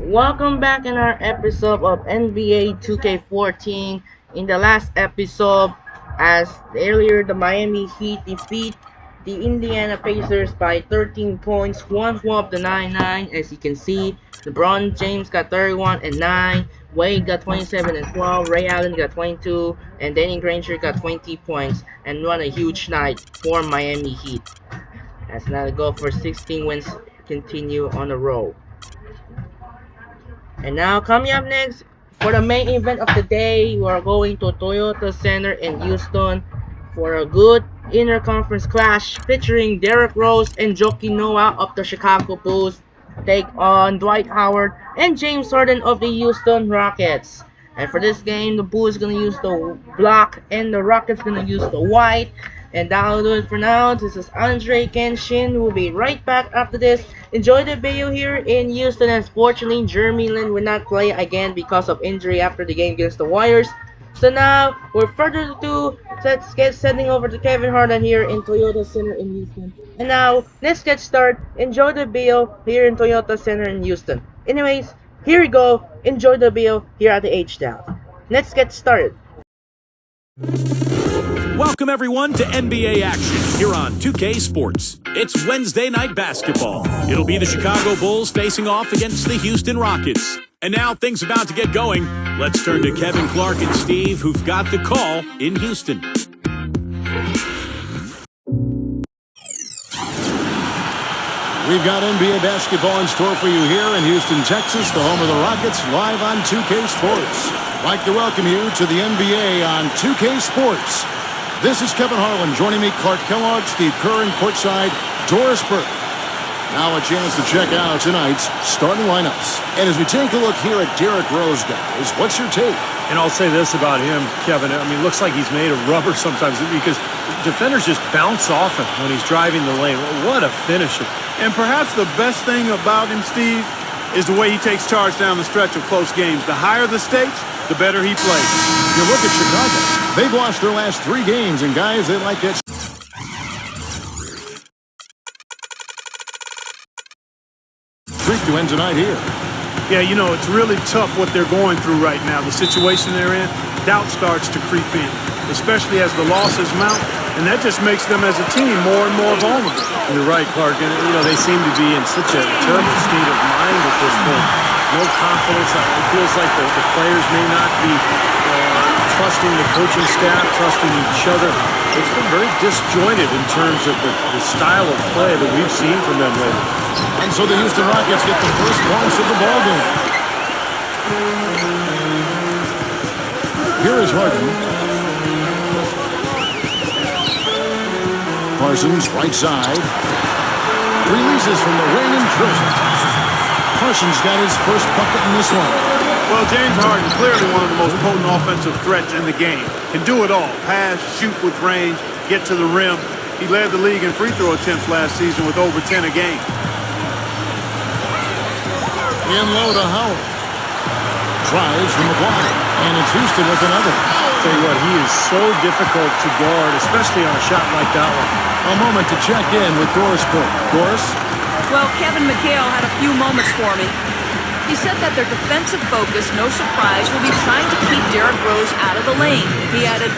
Welcome back in our episode of NBA 2K14. In the last episode, as earlier the Miami Heat defeat the Indiana Pacers by 13 points, one of the 9-9. As you can see, LeBron James got 31 and 9, Wade got 27 and 12, Ray Allen got 22, and Danny Granger got 20 points, and won a huge night for Miami Heat. As now they go for 16 wins, continue on the roll. And now coming up next for the main event of the day, we are going to Toyota Center in Houston for a good interconference clash featuring Derrick Rose and Joakim Noah of the Chicago Bulls take on Dwight Howard and James Harden of the Houston Rockets. And for this game, the Bulls gonna use the black and the Rockets gonna use the white. And that'll do it for now. This is Andre Kenshin. We'll be right back after this. Enjoy the video here in Houston. Unfortunately, Jeremy Lin will not play again because of injury after the game against the Warriors. So now, without further ado, let's get sending over to Kevin Harden here in Toyota Center in Houston. And now, let's get started. Enjoy the video here in Toyota Center in Houston. Anyways, here we go. Enjoy the video here at the H-Town. Let's get started. Welcome everyone to NBA action here on 2K Sports. It's Wednesday night basketball. It'll be the Chicago Bulls facing off against the Houston Rockets. And now things about to get going. Let's turn to Kevin Clark and Steve, who've got the call in Houston. We've got NBA basketball in store for you here in Houston, Texas, the home of the Rockets, live on 2K Sports. I'd like to welcome you to the NBA on 2K Sports. This is Kevin Harlan. Joining me, Clark Kellogg, Steve Kerr, and courtside, Doris Burke. Now a chance to check out tonight's starting lineups. And as we take a look here at Derrick Rose, guys, what's your take? And I'll say this about him, Kevin. I mean, it looks like he's made of rubber sometimes because defenders just bounce off him when he's driving the lane. What a finisher. And perhaps the best thing about him, Steve, is the way he takes charge down the stretch of close games. The higher the stakes, the better he plays. You look at Chicago. They've lost their last 3 games, and guys, they like that streak to end tonight here. Yeah, you know, it's really tough what they're going through right now. The situation they're in, doubt starts to creep in, especially as the losses mount, and that just makes them as a team more and more vulnerable. You're right, Clark. And, you know, they seem to be in such a terrible state of mind at this point. No confidence. It feels like the players may not be trusting the coaching staff, trusting each other. It's been very disjointed in terms of the style of play that we've seen from them lately. And so the Houston Rockets get the first points of the ballgame. Here is Harden. Parsons, right side. Releases from the wing and drills it. Parsons got his first bucket in this one. Well, James Harden, clearly one of the most potent offensive threats in the game. Can do it all. Pass, shoot with range, get to the rim. He led the league in free throw attempts last season with over 10 a game. In low to Howard. Drives from the block. And it's Houston with another. Tell you what, he is so difficult to guard, especially on a shot like that one. A moment to check in with Doris Burke. Doris? Well, Kevin McHale had a few moments for me. He said that their defensive focus, no surprise, will be trying to keep Derrick Rose out of the lane. He added,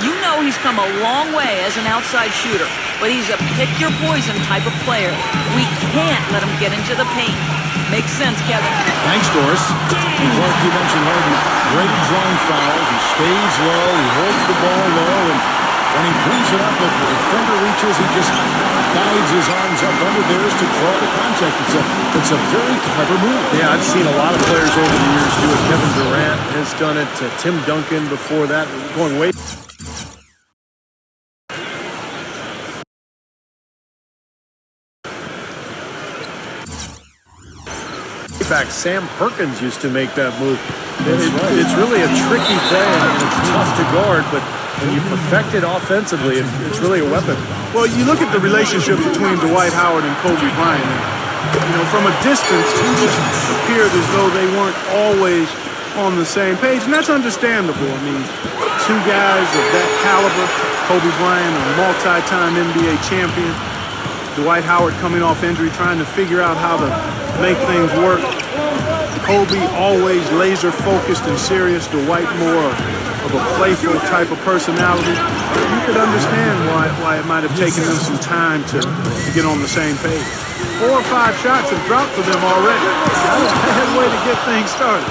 "You know he's come a long way as an outside shooter, but he's a pick-your-poison type of player. We can't let him get into the paint." Makes sense, Kevin. Thanks, Doris. And Clark, you mentioned Harden. Great at drawing fouls. He stays low. He holds the ball low. And when he brings it up, if the defender reaches, he just guides his arms up under theirs to draw the contact. It's a very clever move. Yeah, I've seen a lot of players over the years do it. Kevin Durant has done it. Tim Duncan before that, going way. Back, Sam Perkins used to make that move. It's really a tricky play, and it's tough to guard, but when you perfect it offensively, it's really a weapon. Well, you look at the relationship between Dwight Howard and Kobe Bryant. And, you know, from a distance, it just appeared as though they weren't always on the same page, and that's understandable. I mean, 2 guys of that caliber, Kobe Bryant, a multi-time NBA champion, Dwight Howard coming off injury, trying to figure out how to make things work. Kobe always laser focused and serious. Dwight more of a playful type of personality. You could understand why it might have taken them some time to get on the same page. 4 or 5 shots have dropped for them already. Not a bad way to get things started.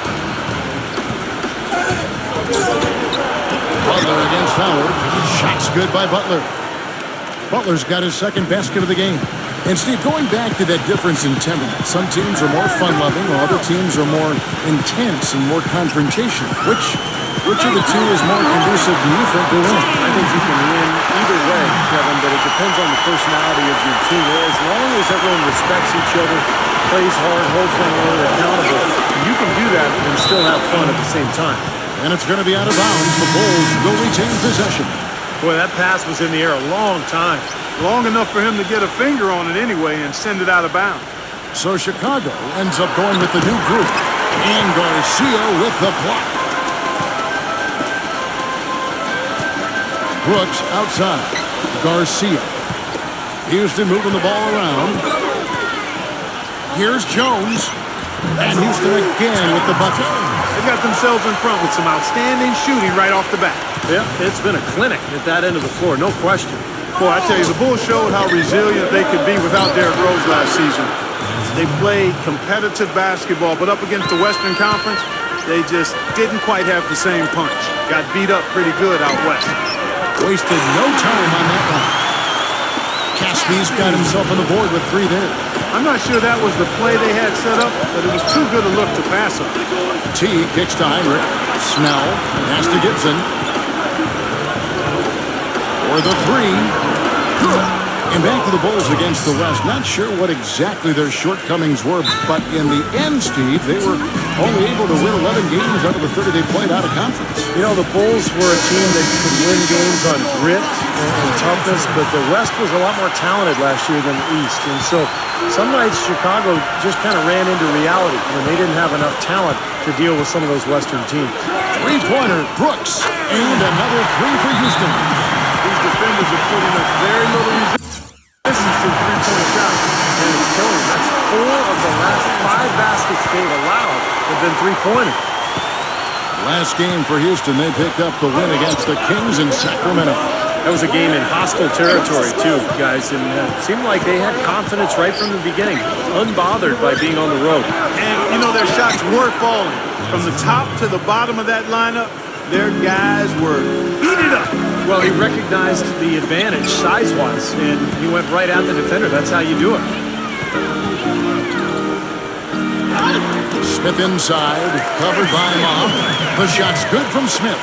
Butler against Howard. Shots good by Butler. Butler's got his second basket of the game. And Steve, going back to that difference in temperament, some teams are more fun-loving, while other teams are more intense and more confrontation. Which of the two is more conducive, do you think, to win? I think you can win either way, Kevin, but it depends on the personality of your team. As long as everyone respects each other, plays hard, holds one another accountable, you can do that and still have fun at the same time. And it's going to be out of bounds. The Bulls will retain possession. Boy, that pass was in the air a long time. Long enough for him to get a finger on it anyway and send it out of bounds. So Chicago ends up going with the new group. And Garcia with the block. Brooks outside. Garcia. Houston moving the ball around. Here's Jones. And Houston again with the bucket. They got themselves in front with some outstanding shooting right off the bat. Yeah, it's been a clinic at that end of the floor, no question. Boy, I tell you, the Bulls showed how resilient they could be without Derrick Rose last season. They played competitive basketball, but up against the Western Conference, they just didn't quite have the same punch. Got beat up pretty good out west. Wasted no time on that one. Caspi's got himself on the board with 3 there. I'm not sure that was the play they had set up, but it was too good a look to pass up. T kicks to Heinrich. Snell pass to Gibson. For the 3. And back to the Bulls against the West. Not sure what exactly their shortcomings were, but in the end, Steve, they were only able to win 11 games out of the 30 they played out of conference. You know, the Bulls were a team that could win games on grit and toughness, but the West was a lot more talented last year than the East. And so some nights Chicago just kind of ran into reality when they didn't have enough talent to deal with some of those Western teams. 3-pointer, Brooks, and another 3 for Houston. These defenders are putting up very little resistance to three-point shots. And it's killing them. That's 4 of the last 5 baskets they've allowed have been three-pointers. Last game for Houston, they picked up the win against the Kings in Sacramento. That was a game in hostile territory, too, guys. And it seemed like they had confidence right from the beginning, unbothered by being on the road. And, you know, their shots were falling. From the top to the bottom of that lineup, their guys were heated up. Well, he recognized the advantage size-wise, and he went right at the defender. That's how you do it. Smith inside, covered by Muhammad. The shot's good from Smith.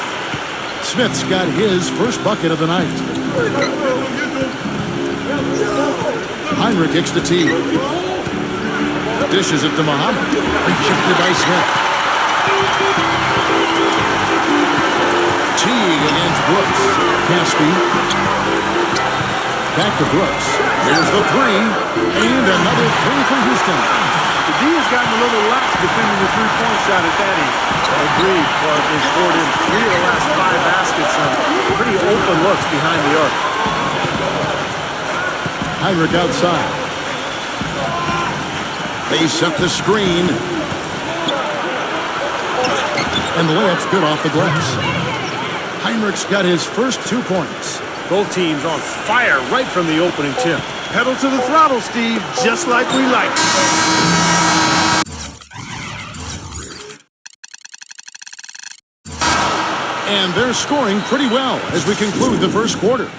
Smith's got his first bucket of the night. Heinrich kicks to T. Dishes it to Muhammad. Rejected by Smith. T against Brooks. Caspi. Back to Brooks. Here's the 3. And another 3 for Houston. The D has gotten a little lax defending the three-point shot at that end. Agreed. Clark has scored in 3 of the last 5 baskets on pretty open looks behind the arc. Heinrich outside. They set the screen. And the layup's good off the glass. Heinrich's got his first 2 points. Both teams on fire right from the opening tip. Pedal to the throttle, Steve, just like we like. And they're scoring pretty well as we conclude the first quarter.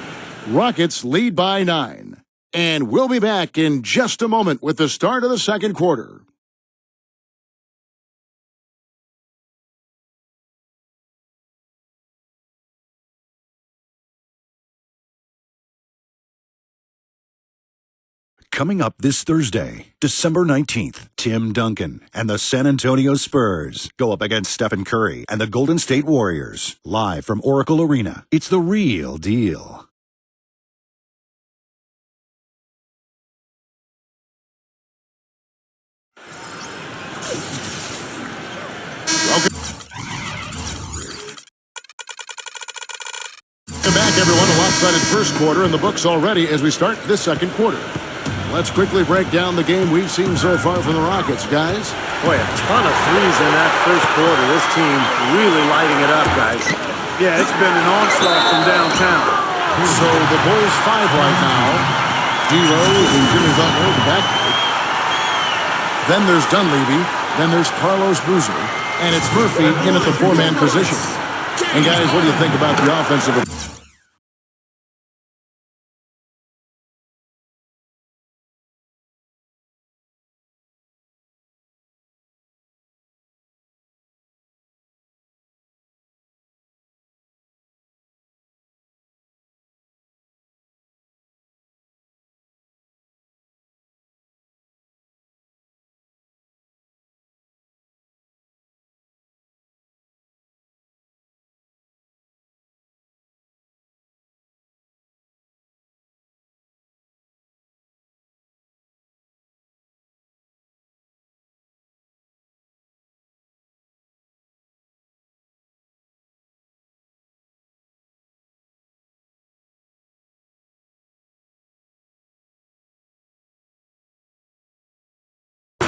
Rockets lead by 9. And we'll be back in just a moment with the start of the second quarter. Coming up this Thursday, December 19th, Tim Duncan and the San Antonio Spurs go up against Stephen Curry and the Golden State Warriors. Live from Oracle Arena, it's the real deal. Welcome back, everyone. A lopsided first quarter in the books already as we start this second quarter. Let's quickly break down the game we've seen so far from the Rockets, guys. Boy, a ton of threes in that first quarter. This team really lighting it up, guys. Yeah, it's been an onslaught from downtown. So the Bulls 5 right now. D-Rose and Jimmy Butler, the backcourt. Then there's Dunleavy. Then there's Carlos Boozer. And it's Murphy in at the 4-man position. And guys, what do you think about the offensive?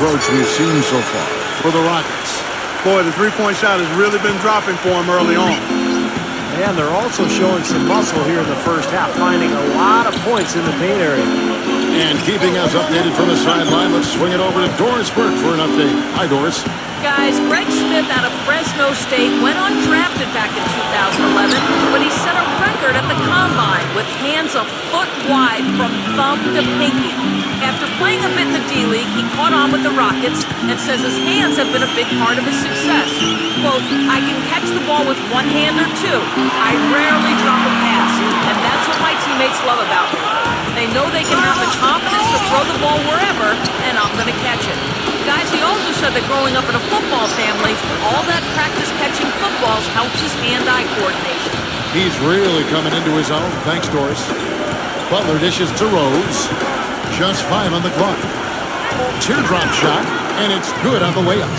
Approach we've seen so far for the Rockets. Boy, the three-point shot has really been dropping for him early on. And they're also showing some muscle here in the first half, finding a lot of points in the paint area. And keeping us updated from the sideline, let's swing it over to Doris Burke for an update. Hi, Doris. Guys, Greg Smith out of Fresno State went undrafted back in 2011, but he set a record at the Combine with hands a foot wide from thumb to pinky. After playing a bit in the D-League, he caught on with the Rockets and says his hands have been a big part of his success. Quote, I can catch the ball with one hand or two. I rarely drop a pass, and that's what my teammates love about me. They know they can have the confidence to throw the ball wherever, and I'm going to catch it. Guys, he also said that growing up in a football family, all that practice catching footballs helps his hand-eye coordination. He's really coming into his own. Thanks, Doris. Butler dishes to Rose. Just 5 on the clock. Teardrop shot, and it's good on the way up.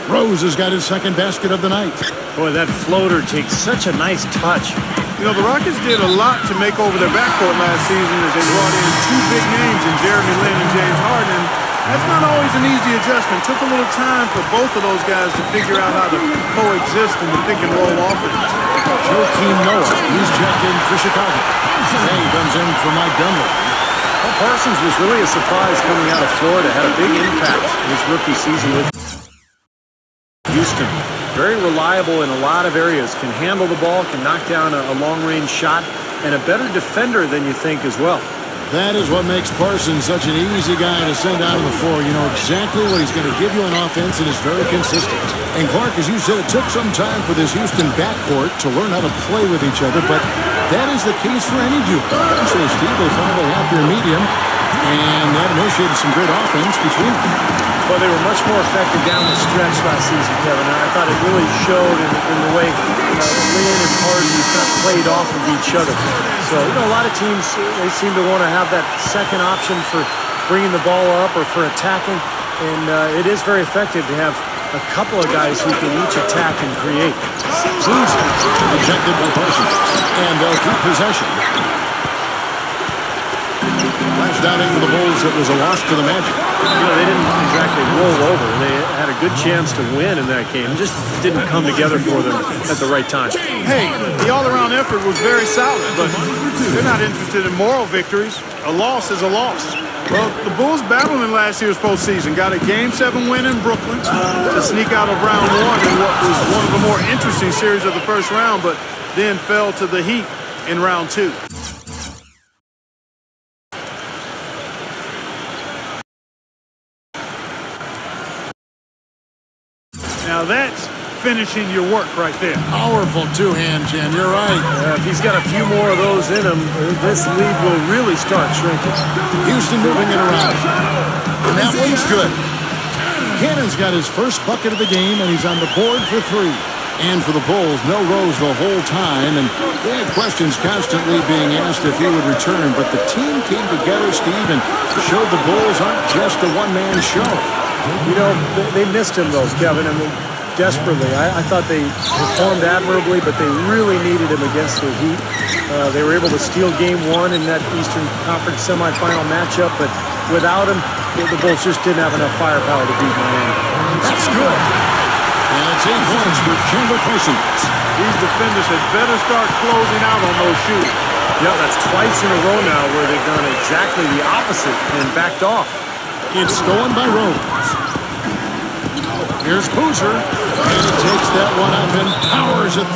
Rose has got his second basket of the night. Boy, that floater takes such a nice touch. You know, the Rockets did a lot to make over their backcourt last season as they brought in two big names in Jeremy Lin and James Harden. That's not always an easy adjustment. Took a little time for both of those guys to figure out how to coexist in the pick-and-roll offense. Joakim Noah, he's checked in for Chicago. He comes in for Mike Dunleavy. Well, Parsons was really a surprise coming out of Florida. Had a big impact in his rookie season with Houston. Very reliable in a lot of areas. Can handle the ball, can knock down a long-range shot, and a better defender than you think as well. That is what makes Parsons such an easy guy to send out on the floor. You know exactly what he's going to give you on offense, and is very consistent. And Clark, as you said, it took some time for this Houston backcourt to learn how to play with each other, but that is the case for any duo. Eventually, Steve, they found a happier medium, and that initiated some great offense between them. Well, they were much more effective down the stretch last season, Kevin. And I thought it really showed in the way Lin and Harden kind of played off of each other. So, a lot of teams, they seem to want to have that second option for bringing the ball up or for attacking. And it is very effective to have a couple of guys who can each attack and create. Boozer ejected by Parsons, and they'll keep possession. Last outing for the Bulls, it was a loss to the Magic. They didn't exactly roll over. They had a good chance to win in that game. It just didn't come together for them at the right time. Hey, the all-around effort was very solid, but they're not interested in moral victories. A loss is a loss. Well, the Bulls battled in last year's postseason. Got a Game 7 win in Brooklyn to sneak out of round 1 in what was one of the more interesting series of the first round, but then fell to the Heat in round 2. Now that's finishing your work right there. Powerful two-hand jam, you're right. If he's got a few more of those in him, this lead will really start shrinking. Houston moving it around. And that one's good. Cannon's got his first bucket of the game, and he's on the board for 3. And for the Bulls, no Rose the whole time, and they had questions constantly being asked if he would return, but the team came together, Steve, and showed the Bulls aren't just a one-man show. They missed him, though, Kevin, desperately. I thought they performed admirably, but they really needed him against the Heat. They were able to steal game 1 in that Eastern Conference semifinal matchup, but without him, the Bulls just didn't have enough firepower to beat Miami. That's good. And it's 8 points for Chandler Parsons. These defenders had better start closing out on those shooters. Yeah, that's twice in a row now where they've done exactly the opposite and backed off. It's stolen by Rose. Here's Boozer. And he takes that one up and powers it.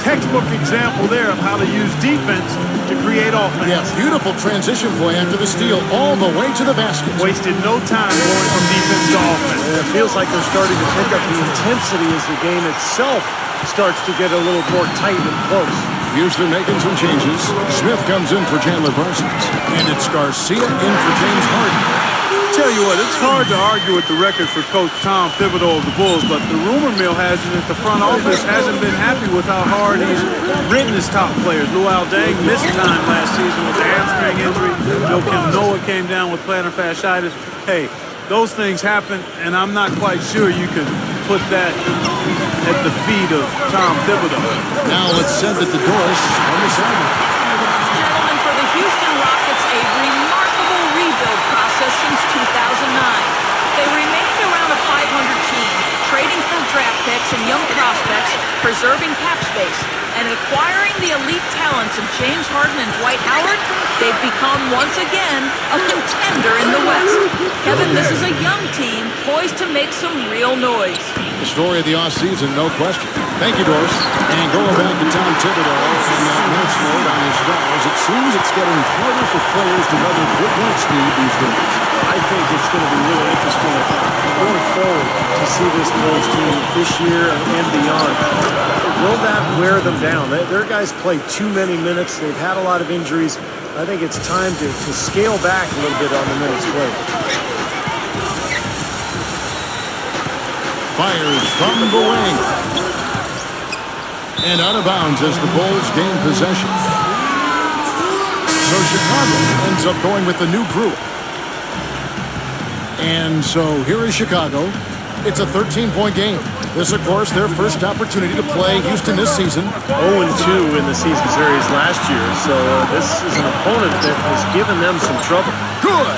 Textbook example there of how to use defense to create offense. Yeah, beautiful transition play after the steal all the way to the basket. Wasted no time going from defense to offense. And it feels like they're starting to pick up the intensity as the game itself starts to get a little more tight and close. Houston making some changes. Smith comes in for Chandler Parsons. And it's Garcia in for James Harden. Tell you what, it's hard to argue with the record for Coach Tom Thibodeau of the Bulls, but the rumor mill has it that the front office hasn't been happy with how hard he's ridden his top players. Luol Deng missed time last season with a hamstring injury. Joakim Noah came down with plantar fasciitis. Hey, those things happen, and I'm not quite sure you can put that at the feet of Tom Thibodeau. Now let's send it to Doris on the sideline. Gentlemen, for the Houston Rockets, a remarkable rebuild process since 2009. They remained around a 500 team, trading for draft picks and young prospects, preserving cap space, and acquiring the elite talents of James Harden and Dwight Howard. They've become, once again, a contender in the West. Kevin, this is a young team poised to make some real noise. The story of the offseason, no question. Thank you, Doris. And going back to Tom Thibodeau and that minutes load on his stars, it seems it's getting harder for players to weather good light speed these days. I think it's going to be really interesting going forward to see this Bulls team this year and beyond. Will that wear them down? Their guys play too many minutes. They've had a lot of injuries. I think it's time to scale back a little bit on the minutes played. Fires from the wing. And out of bounds as the Bulls gain possession. So Chicago ends up going with the new group. And so here is Chicago. It's a 13-point game. This, of course, their first opportunity to play Houston this season. 0-2 in the season series last year, so this is an opponent that has given them some trouble. Good!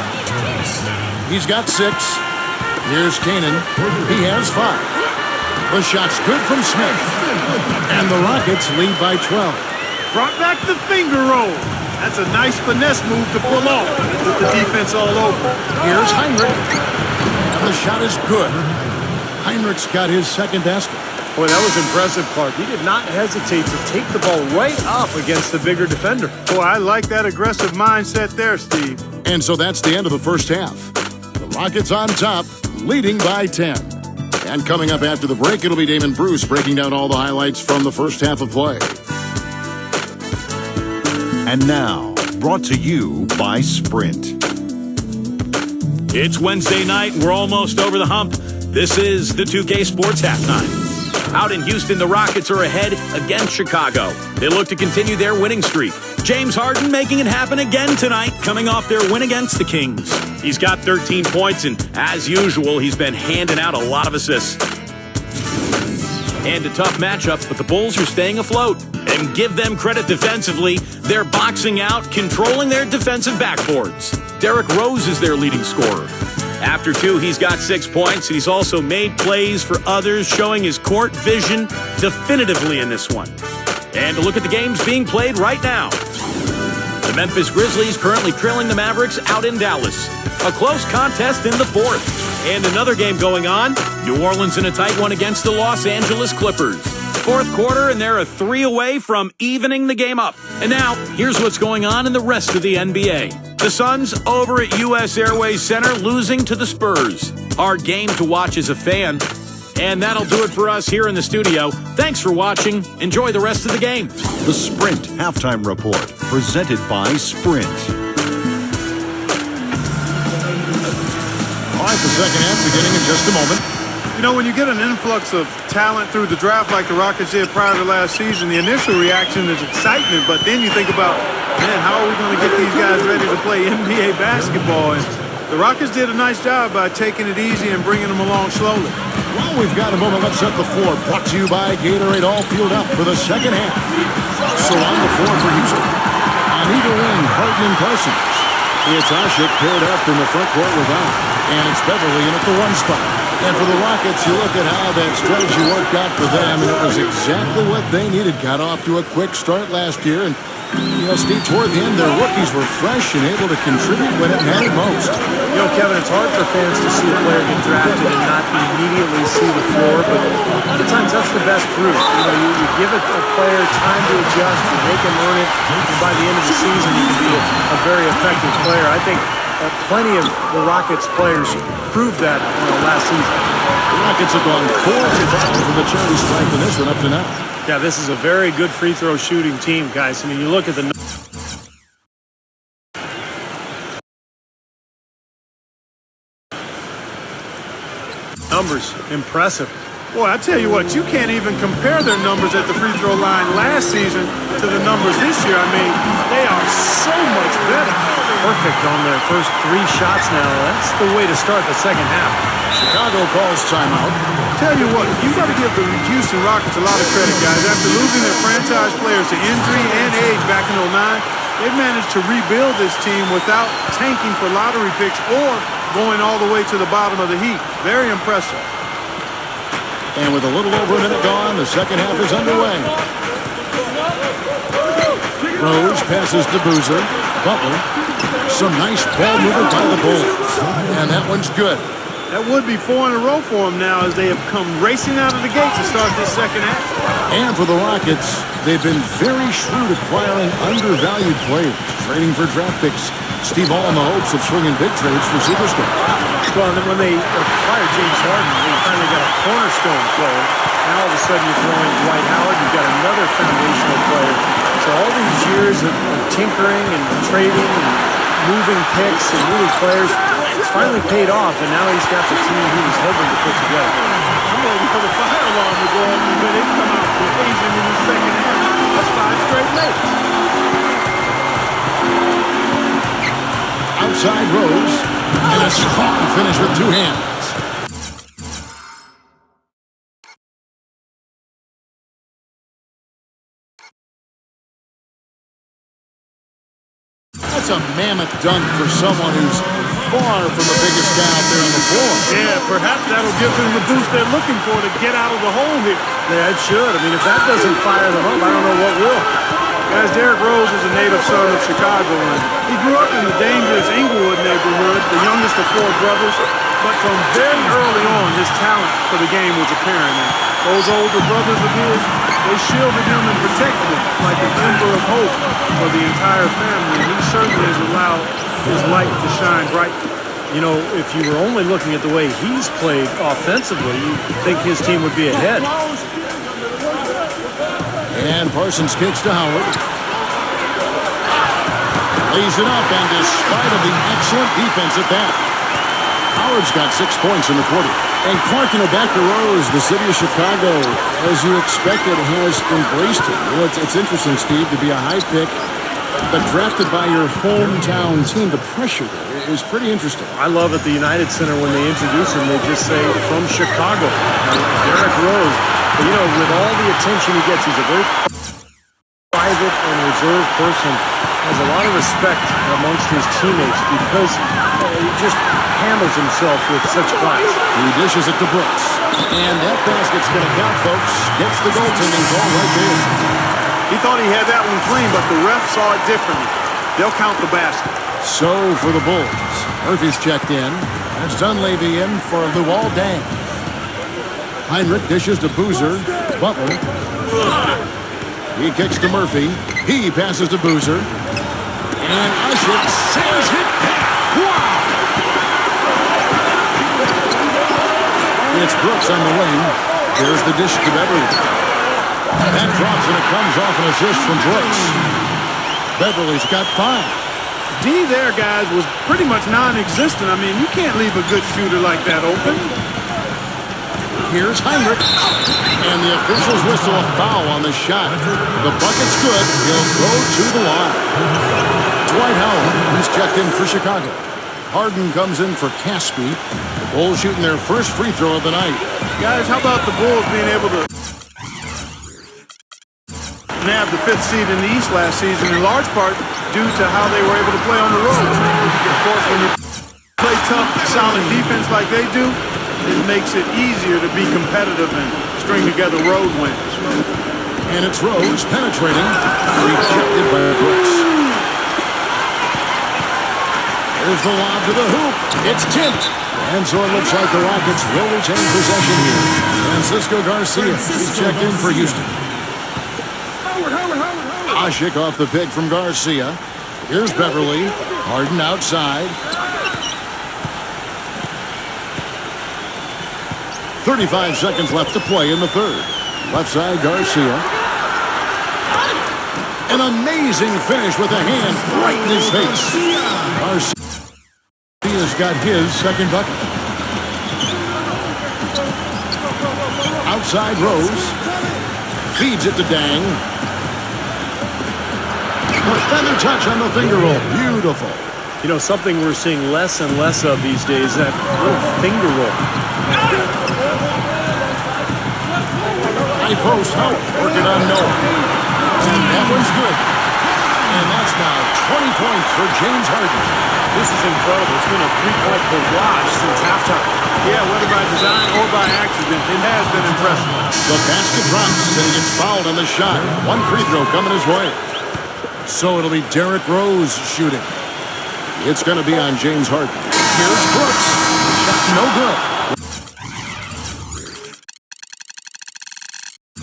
He's got 6. Here's Kanan. He has 5. The shot's good from Smith. And the Rockets lead by 12. Brought back the finger roll. That's a nice finesse move to pull off with the defense all over. Here's Heinrich. And the shot is good. Heinrich's got his second basket. Boy, that was impressive, Clark. He did not hesitate to take the ball right up against the bigger defender. Boy, I like that aggressive mindset there, Steve. And so that's the end of the first half. The Rockets on top, leading by 10. And coming up after the break, it'll be Damon Bruce breaking down all the highlights from the first half of play. And now, brought to you by Sprint. It's Wednesday night. We're almost over the hump. This is the 2K Sports Halftime. Out in Houston, the Rockets are ahead against Chicago. They look to continue their winning streak. James Harden making it happen again tonight, coming off their win against the Kings. He's got 13 points, and as usual, he's been handing out a lot of assists. And a tough matchup, but the Bulls are staying afloat. And give them credit defensively. They're boxing out, controlling their defensive backboards. Derrick Rose is their leading scorer. After 2, he's got 6 points, and he's also made plays for others, showing his court vision definitively in this one. And to look at the games being played right now. The Memphis Grizzlies currently trailing the Mavericks out in Dallas. A close contest in the 4th. And another game going on. New Orleans in a tight one against the Los Angeles Clippers. 4th quarter, and they're a 3 away from evening the game up. And now, here's what's going on in the rest of the NBA. The Suns over at U.S. Airways Center losing to the Spurs. Hard game to watch as a fan. And that'll do it for us here in the studio. Thanks for watching. Enjoy the rest of the game. The Sprint Halftime Report, presented by Sprint. All right, the second half beginning in just a moment. You know, when you get an influx of talent through the draft like the Rockets did prior to last season, the initial reaction is excitement, but then you think about, man, how are we going to get these guys ready to play NBA basketball? And The Rockets did a nice job by taking it easy and bringing them along slowly. Well, we've got a moment. Let's set the floor. Brought to you by Gatorade. All fueled up for the second half. So on the floor for Houston. On either wing, Harden and Parsons. It's Ashik paired up in the front court with Allen. And it's Beverly in at the 1 spot. And for the Rockets, you look at how that strategy worked out for them, and it was exactly what they needed. Got off to a quick start last year, and Steve, toward the end, their rookies were fresh and able to contribute when it mattered most. Kevin, it's hard for fans to see a player get drafted and not immediately see the floor, but a lot of times that's the best proof. You give a player time to adjust, and they can learn it, and by the end of the season, you can be a very effective player. I think plenty of the Rockets players proved that last season. The Rockets have gone 4 for 5 from the charity stripe in this one up to now. Yeah, this is a very good free throw shooting team, guys. I mean, you look at the numbers, impressive. Boy, I tell you what, you can't even compare their numbers at the free throw line last season to the numbers this year. I mean, they are so much better. Perfect on their first 3 shots now. That's the way to start the second half. Chicago calls timeout. Tell you what, you got to give the Houston Rockets a lot of credit, guys. After losing their franchise players to injury and age back in 09, they've managed to rebuild this team without tanking for lottery picks or going all the way to the bottom of the heap. Very impressive. And with a little over a minute gone, the second half is underway. Rose passes to Boozer. Butler. Some nice ball movement by the Bulls. And that one's good. That would be 4 in a row for them now as they have come racing out of the gate to start this second half. And for the Rockets, they've been very shrewd acquiring undervalued players, trading for draft picks. Steve all in the hopes of swinging big trades for superstars. Well, and then when they acquired James Harden, they finally got a cornerstone player. Now all of a sudden you're throwing Dwight Howard, you've got another foundational player. So all these years of tinkering and trading and moving picks and moving players, it's finally paid off, and now he's got the team he was hoping to put together. I'm waiting for the fire alarm to go off when they come out blazing in the second half. That's 5 straight minutes. Outside Rose, and a strong finish with 2 hands. That's a mammoth dunk for someone who's far from the biggest guy out there on the floor. Yeah, perhaps that'll give them the boost they're looking for to get out of the hole here. Yeah, it should. I mean, if that doesn't fire them up, I don't know what will. Guys, Derrick Rose is a native son of Chicago, and he grew up in the dangerous Inglewood neighborhood, the youngest of 4 brothers. But from very early on, his talent for the game was apparent. And those older brothers of his, they shielded him and protected him like an ember of hope for the entire family. And he certainly has allowed his light to shine brightly. If you were only looking at the way he's played offensively, you'd think his team would be ahead. And Parsons kicks to Howard. Lays it up, and despite of the excellent defense at that, Howard's got 6 points in the quarter. And Clark, back to Rose, the city of Chicago, as you expected, has embraced him. It's interesting, Steve, to be a high pick, but drafted by your hometown team. The pressure there is pretty interesting. I love at the United Center when they introduce him, they just say, from Chicago. Derrick Rose. But, with all the attention he gets, he's a very private and reserved person. Has a lot of respect amongst his teammates because he just handles himself with such class. He dishes it to Brooks. And that basket's going to count, folks. Gets the goaltending call right there. He thought he had that one clean, but the ref saw it differently. They'll count the basket. So for the Bulls, Murphy's checked in. That's Dunleavy in for Luol Deng. Heinrich dishes to Boozer. Butler. He kicks to Murphy. He passes to Boozer. And Usher sends it back. Wow! It's Brooks on the wing. There's the dish to Beverly. That drops and it comes off an assist from Brooks. Beverly's got 5. D there, guys, was pretty much non-existent. I mean, you can't leave a good shooter like that open. Here's Heinrich. And the officials whistle a foul on the shot. The bucket's good. He'll go to the line. Dwight Howard, who's checked in for Chicago. Harden comes in for Caspi. The Bulls shooting their first free throw of the night. Guys, how about the Bulls being able to nab the 5th seed in the East last season, in large part due to how they were able to play on the road. Of course, when you play tough, solid defense like they do, it makes it easier to be competitive and string together road wins. And it's Rose penetrating. Rejected by Brooks. There's the lob to the hoop. It's tipped. And so it looks like the Rockets will retain possession here. Francisco Garcia is checked in for Houston. Asik off the pick from Garcia. Here's Beverly. Harden outside. 35 seconds left to play in the third. Left side, Garcia. An amazing finish with a hand right in his face. Garcia's got his second bucket. Outside Rose. Feeds it to Dang. A feather touch on the finger roll. Beautiful. You know, something we're seeing less and less of these days, that little finger roll. High post, Howard working on Noah. That one's good. And that's now 20 points for James Harden. This is incredible. It's been a three-point barrage since halftime. Yeah, whether by design or by accident, it has been impressive. The basket drops and he gets fouled on the shot. One free throw coming his way. So it'll be Derrick Rose shooting. It's going to be on James Harden. Here's Brooks. Shot no good.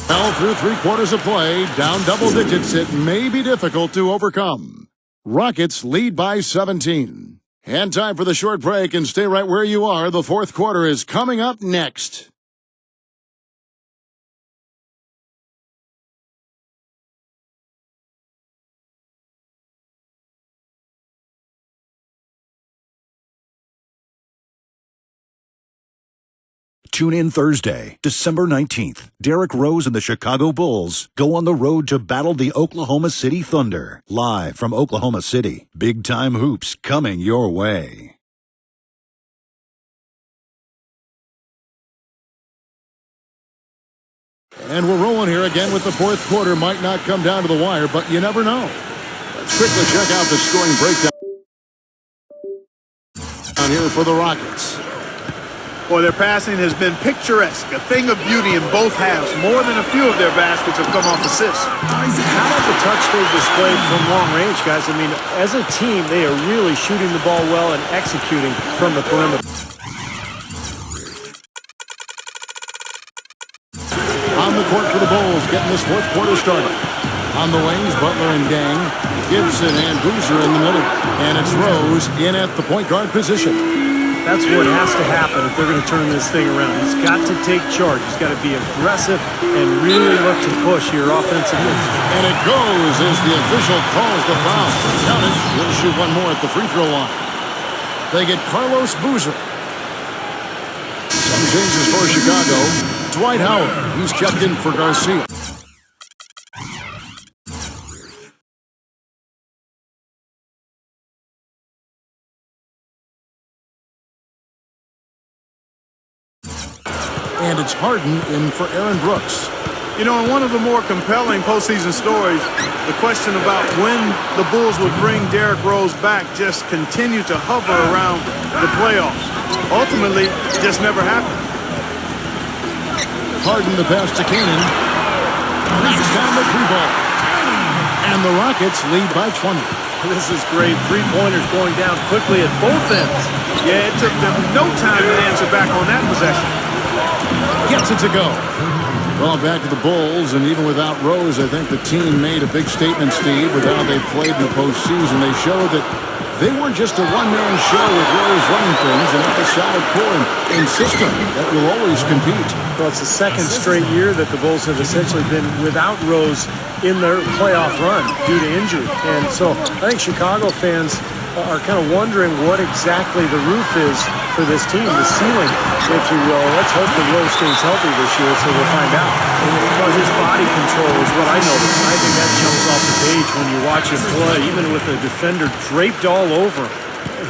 Well, through 3/4 of play, down double digits, it may be difficult to overcome. Rockets lead by 17. And time for the short break, and stay right where you are. The fourth quarter is coming up next. Tune in Thursday, December 19th. Derrick Rose and the Chicago Bulls go on the road to battle the Oklahoma City Thunder. Live from Oklahoma City. Big time hoops coming your way. And we're rolling here again with the fourth quarter. Might not come down to the wire, but you never know. Let's quickly check out the scoring breakdown down here for the Rockets. Boy, their passing has been picturesque, a thing of beauty in both halves. More than a few of their baskets have come off assists. How about the touch they've displayed from long range, guys? I mean, as a team, they are really shooting the ball well and executing from the perimeter. On the court for the Bulls, getting this fourth quarter started. On the wings, Butler and Dang, Gibson and Boozer in the middle. And it's Rose in at the point guard position. That's what has to happen if they're going to turn this thing around. He's got to take charge. He's got to be aggressive and really look to push your offensively. And it goes as the official calls the foul. Count it. He'll shoot one more at the free throw line. They get Carlos Boozer. Some changes for Chicago. Dwight Howard. He's checked in for Garcia. And it's Harden in for Aaron Brooks. You know, in one of the more compelling postseason stories, the question about when the Bulls would bring Derrick Rose back just continued to hover around the playoffs. Ultimately, it just never happened. Harden the pass to Canaan. Knocks down the three ball. And the Rockets lead by 20. This is great. Three-pointers going down quickly at both ends. Yeah, it took them no time to answer back on that possession. Gets it to go. Well, back to the Bulls, and even without Rose, I think the team made a big statement, Steve, with how they played in the postseason. They showed that they weren't just a one-man show with Rose running things, and have a solid core and system that will always compete. Well, it's the second straight year that the Bulls have essentially been without Rose in their playoff run due to injury. And so I think Chicago fans are kind of wondering what exactly the roof is for this team, the ceiling, if you will. Let's hope that Rose stays healthy this year, so we'll find out. Well, his body control is what I noticed. I think that jumps off the page when you watch him play, even with the defender draped all over him.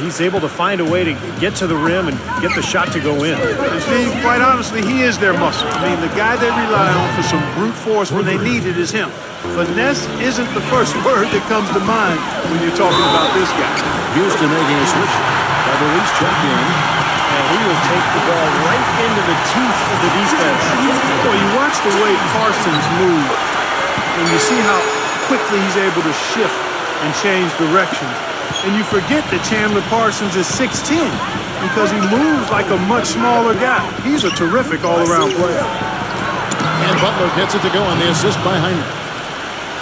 he's able to find a way to get to the rim and get the shot to go in. And Steve, quite honestly, he is their muscle. I mean, the guy they rely on for some brute force when they need it is him. Finesse isn't the first word that comes to mind when you're talking about this guy. Houston making a switch. Beverly's checked in. And he will take the ball right into the teeth of the defense. Well, you watch the way Parsons moves, and you see how quickly he's able to shift and change direction. And you forget that Chandler Parsons is 6'10", because he moves like a much smaller guy. He's a terrific all-around player. And Butler gets it to go on the assist by Heinrich.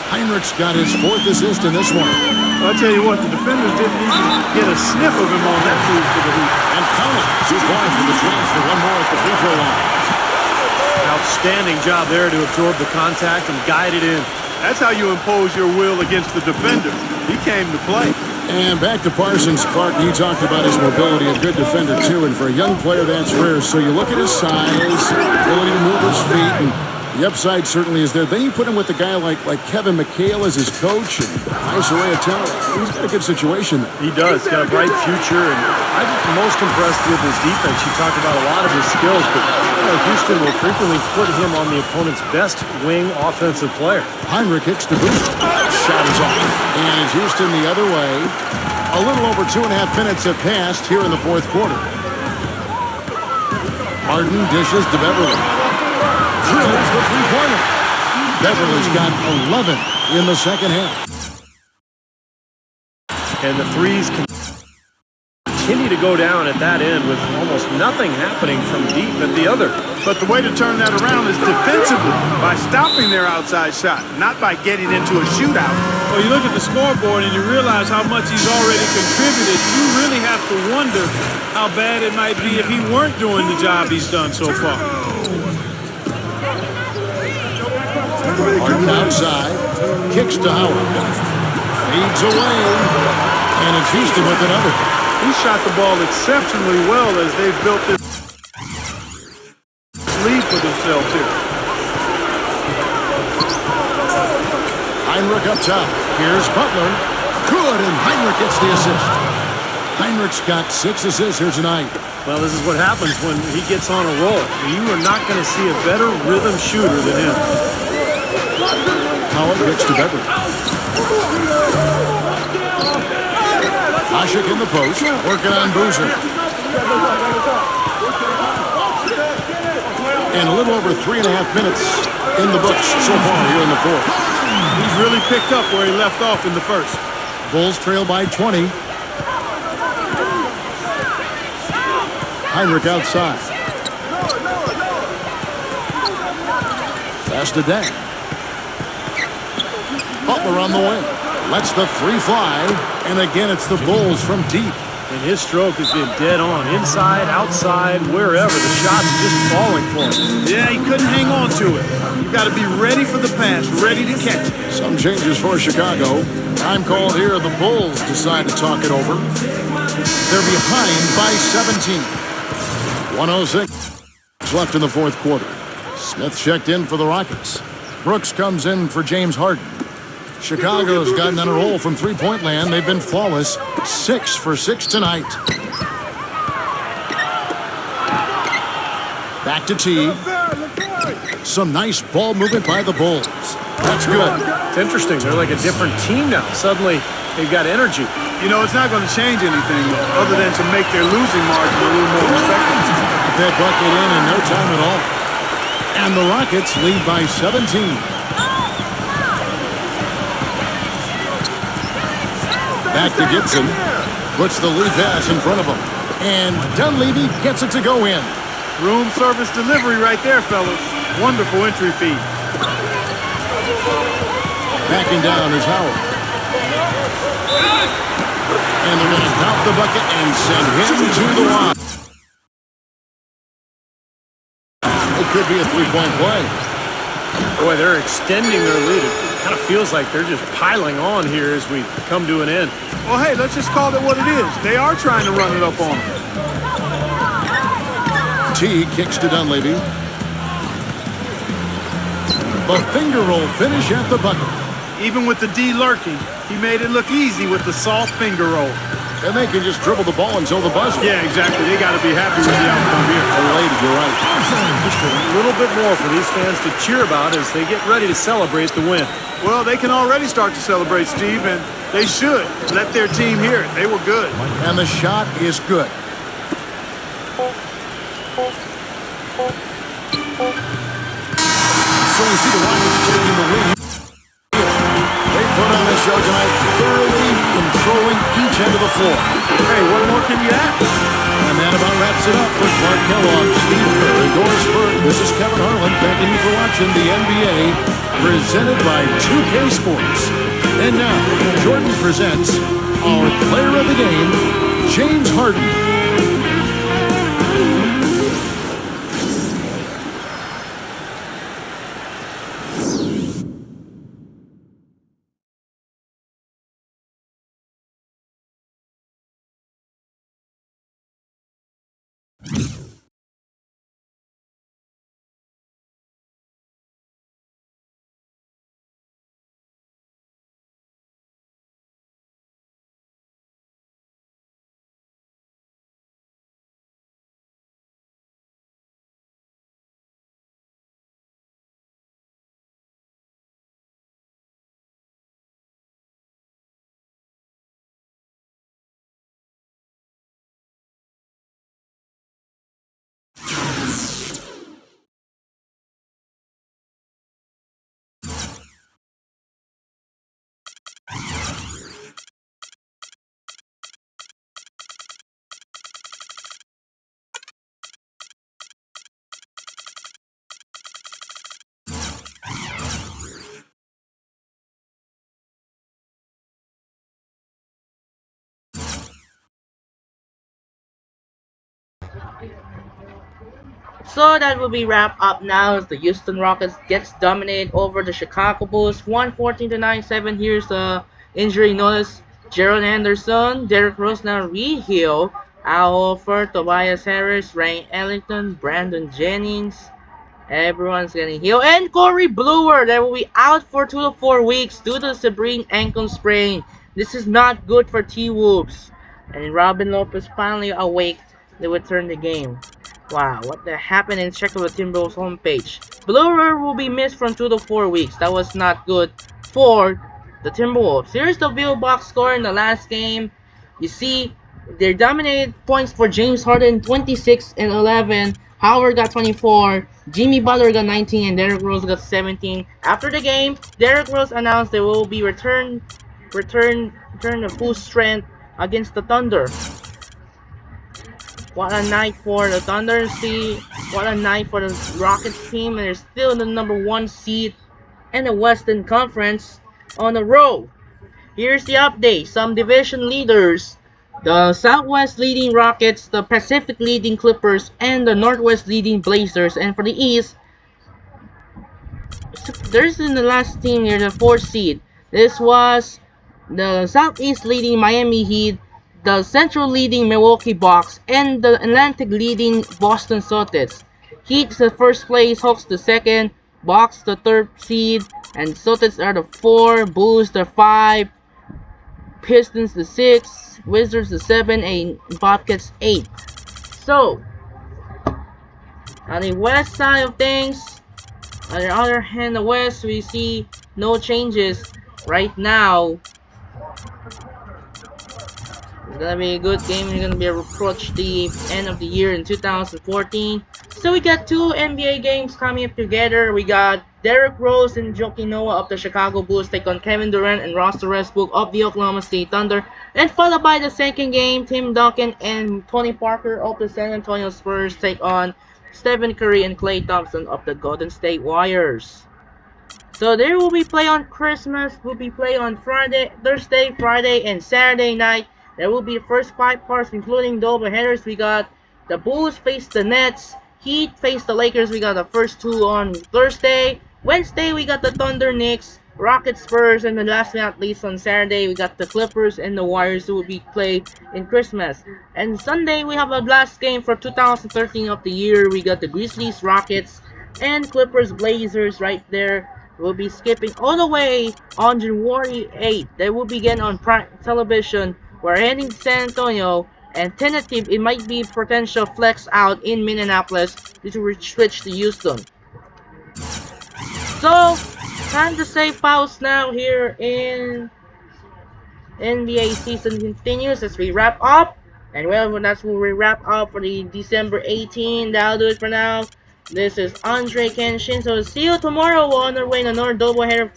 Heinrich's got his 4th assist in this one. I'll tell you what, the defenders didn't even get a sniff of him on that move to the hoop. And Collins is going for the transfer. One more at the free throw line. Outstanding job there to absorb the contact and guide it in. That's how you impose your will against the defender. He came to play. And back to Parsons. Clark, you talked about his mobility, a good defender too, and for a young player that's rare. So you look at his size, ability to move his feet, and the upside certainly is there. Then you put him with a guy like Kevin McHale as his coach, and nice array of talent. He's got a good situation there. He does. He's got a bright future, and I'm most impressed with his defense. You talked about a lot of his skills, but Houston will frequently put him on the opponent's best wing offensive player. Heinrich hits the boot. Shot is off. And it's Houston the other way. A little over 2.5 minutes have passed here in the 4th quarter. Harden dishes to Beverly. Drills the three-pointer. Beverly's got 11 in the second half. And the threes continue to go down at that end with almost nothing happening from deep at the other. But the way to turn that around is defensively, by stopping their outside shot, not by getting into a shootout. Well, you look at the scoreboard and you realize how much he's already contributed. You really have to wonder how bad it might be if he weren't doing the job he's done so far. Harden outside, kicks to Howard, fades away, and it's Houston with another. He shot the ball exceptionally well as they've built this lead for themselves here. Heinrich up top. Here's Butler. Good, and Heinrich gets the assist. Heinrich's got 6 assists here tonight. Well, this is what happens when he gets on a roll. You are not going to see a better rhythm shooter than him. Howard gets to Beverly. Ashik in the post, working on Boozer. And a little over 3.5 minutes in the books so far here in the 4th. He's really picked up where he left off in the first. Bulls trail by 20. Heinrich outside. Pass to Deng. Butler on the wing. Lets the 3 fly. And again, it's the Bulls from deep. And his stroke has been dead on. Inside, outside, wherever. The shot's just falling for him. Yeah, he couldn't hang on to it. You got to be ready for the pass, ready to catch it. Some changes for Chicago. Time called here. The Bulls decide to talk it over. They're behind by 17. 1:06 left in the 4th quarter. Smith checked in for the Rockets. Brooks comes in for James Harden. Chicago's gotten on a roll from three-point land. They've been flawless. 6 for 6 tonight. Back to Teague. Some nice ball movement by the Bulls. That's good. It's interesting. They're like a different team now. Suddenly, they've got energy. You know, it's not going to change anything, though, other than to make their losing margin a little more respectable. Get that bucket in no time at all. And the Rockets lead by 17. Back to Gibson. Puts the lead pass in front of him. And Dunleavy gets it to go in. Room service delivery right there, fellas. Wonderful entry feed. Backing down is Howard. And they're going to drop the bucket and send him to the line. It could be a three-point play. Boy, they're extending their lead. It kind of feels like they're just piling on here as we come to an end. Well, hey, let's just call it what it is. They are trying to run it up on them. T kicks to Dunleavy. The finger roll finish at the bucket. Even with the D lurking, he made it look easy with the soft finger roll. And they can just dribble the ball until the buzzer. Yeah, exactly. They got to be happy with the outcome here. Elated, you're right. Just a little bit more for these fans to cheer about as they get ready to celebrate the win. Well, they can already start to celebrate, Steve, and they should let their team hear it. They were good. And the shot is good. So we see the Rockets taking the lead. They put on a show tonight, thoroughly controlling each end of the floor. Hey, what more can you ask? And that about wraps it up for Clark Kellogg, Steve Kerr, and Doris Burke. This is Kevin Harlan thanking you for watching the NBA, presented by 2K Sports. And now, Jordan presents our player of the game, James Harden. So that will be wrapped up now as the Houston Rockets gets dominated over the Chicago Bulls 114-97. Here's the injury notice. Gerald Anderson, Derrick Rose now re-heal. Al Horford, Tobias Harris, Ray Ellington, Brandon Jennings. Everyone's getting healed. And Corey Brewer, that will be out for 2 to 4 weeks due to severe ankle sprain. This is not good for T-Wolves. And Robin Lopez finally awake. They will turn the game. Wow, what the happened? And check out the Timberwolves homepage. Brewer will be missed from 2 to 4 weeks. That was not good for the Timberwolves. Here's the Bill box score in the last game. You see, they dominated points for James Harden, 26 and 11. Howard got 24. Jimmy Butler got 19, and Derrick Rose got 17. After the game, Derrick Rose announced they will be return to full strength against the Thunder. What a night for the Thunder. See, what a night for the Rockets team, and they're still the #1 seed in the Western Conference on the road. Here's the update. Some division leaders. The Southwest leading Rockets, the Pacific leading Clippers, and the Northwest leading Blazers. And for the East, there's in the last team here, the 4th seed. This was the Southeast leading Miami Heat, the Central leading Milwaukee Bucks, and the Atlantic leading Boston Celtics. Heat's the 1st place, Hawks the 2nd, Bucks the 3rd seed, and Celtics are the 4, Bulls the 5, Pistons the 6, Wizards the 7, and Bobcats 8. So, on the west side of things, on the other hand, the west, we see no changes right now. It's gonna be a good game. It's gonna be approach the end of the year in 2014. So we got 2 NBA games coming up together. We got Derrick Rose and Joakim Noah of the Chicago Bulls take on Kevin Durant and Russell Westbrook of the Oklahoma City Thunder. And followed by the second game, Tim Duncan and Tony Parker of the San Antonio Spurs take on Stephen Curry and Klay Thompson of the Golden State Warriors. So there will be play on Christmas. Will be play on Thursday, Friday, and Saturday night. There will be the first 5 parts, including doubleheaders. We got the Bulls face the Nets. Heat face the Lakers. We got the first 2 on Thursday. Wednesday, we got the Thunder, Knicks, Rockets, Spurs, and then last but not least on Saturday, we got the Clippers and the Warriors who will be played in Christmas. And Sunday, we have a last game for 2013 of the year. We got the Grizzlies, Rockets, and Clippers, Blazers right there. We'll be skipping all the way on January 8th. They will begin on Prime Television We're heading to San Antonio, and tentative it might be potential flex out in Minneapolis due to switch to Houston. So, time to say pause now here in NBA season continues as we wrap up. And well, that's where we wrap up for the December 18. That'll do it for now. This is Andre Kenshin. So see you tomorrow. We're on our way in another doubleheader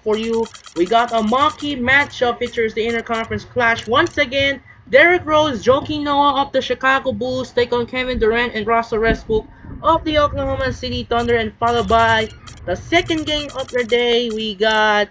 for you. We got a mocky matchup features the interconference clash once again. Derrick Rose, Joakim Noah of the Chicago Bulls take on Kevin Durant and Russell Westbrook of the Oklahoma City Thunder, and followed by the second game of the day. We got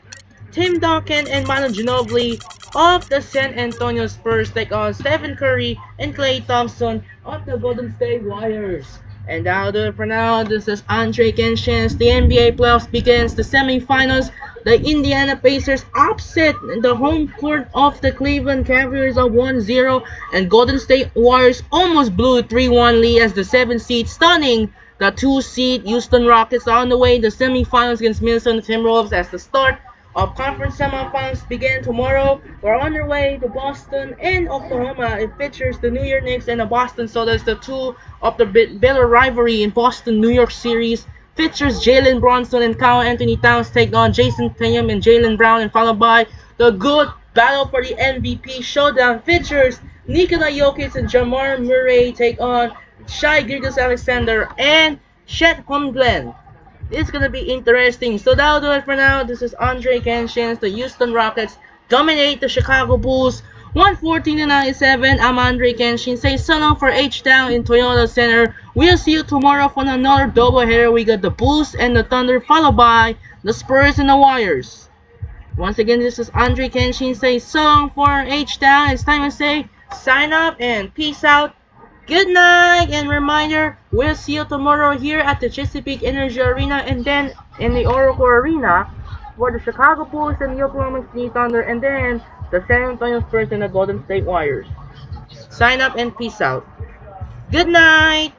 Tim Duncan and Manu Ginobili of the San Antonio Spurs take on Stephen Curry and Klay Thompson of the Golden State Warriors. And that'll do it for now. This is Andre Kenshin. The NBA playoffs begins. The semifinals. The Indiana Pacers upset the home court of the Cleveland Cavaliers of 1-0, and Golden State Warriors almost blew a 3-1 lead as the 7th seed, stunning the 2 seed Houston Rockets. On the way, the semifinals against Minnesota Timberwolves as the start of conference semifinals begin tomorrow. We're on our way to Boston and Oklahoma. It features the New York Knicks and the Boston Celtics, the two of the bitter rivalry in Boston-New York series. Features Jalen Brunson and Karl Anthony Towns take on Jason Tatum and Jaylen Brown, and followed by the good battle for the MVP showdown. Features Nikola Jokic and Jamal Murray take on Shai Gilgeous-Alexander and Chet Holmgren. It's gonna be interesting. So that'll do it for now. This is Andre Kenshin. The Houston Rockets dominate the Chicago Bulls 114-97. I'm Andre Kenshin. Say so long for H-Town in Toyota Center. We'll see you tomorrow for another doubleheader. We got the Bulls and the Thunder, followed by the Spurs and the Warriors. Once again, this is Andre Kenshin. Say so long for H-Town. It's time to say sign up and peace out. Good night, and reminder, we'll see you tomorrow here at the Chesapeake Energy Arena, and then in the Oracle Arena for the Chicago Bulls and the Oklahoma City Thunder, and then the San Antonio Spurs and the Golden State Warriors. Sign up and peace out. Good night!